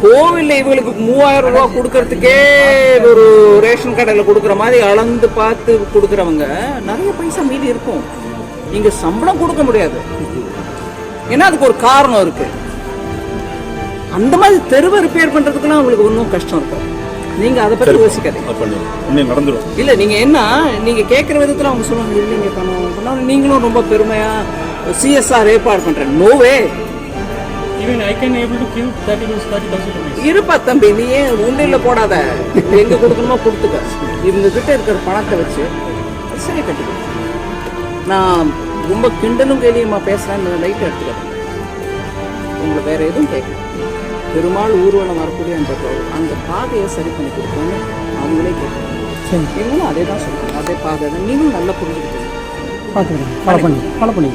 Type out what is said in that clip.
கோவில்ல இவங்களுக்கு 3000 ரூபா கொடுக்கறதுக்கே ஒரு ரேஷன் கடையில் கொடுக்குற மாதிரி அளந்து பார்த்து கொடுக்குறவங்க நிறைய பைசா மீதி இருக்கும். இங்க சம்பளம் கொடுக்க முடியாது. ஏன்னா அதுக்கு ஒரு காரணம் இருக்கு. அந்த மாதிரி தெருவை ரிப்பேர் பண்றதுக்குலாம் உங்களுக்கு ஒன்றும் கஷ்டம் இருக்கு. நீங்க அதை பத்தி யோசிக்காதீங்க. இல்ல நீங்க என்ன நீங்க கேட்கிற விதத்துல அவங்க சொல்லுவாங்க, இல்லைங்க பண்ணணும், நீங்களும் ரொம்ப பெருமையா சிஎஸ்ஆர் ஏற்பாடு பண்றேன். நோவே இருப்பா தம்பி, நீ ஏன் உண்டியில போடாத, எங்க கொடுக்கணுமோ கொடுத்துக்க. இவங்க கிட்ட இருக்கிற பணத்தை வச்சு சரி கட்டிக்க. நான் ரொம்ப கிண்டலும் கேலியுமா பேசுறேன்னு லைட் எடுத்துக்கிறேன். உங்களை வேற எதுவும் கேட்கல. பெருமாள் ஊர்வலம் வரக்கூடிய அந்த பாதையை சரி பண்ணி கொடுக்கணும்னு அவங்களே கேட்குறாங்க. இவங்களும் அதே தான் சொல்றாங்க, அதே பாதை தான். நீங்களும் நல்லா புரிஞ்சுக்கிட்டு பார்த்துக்கிறேன். ஃபாலோ பண்ணி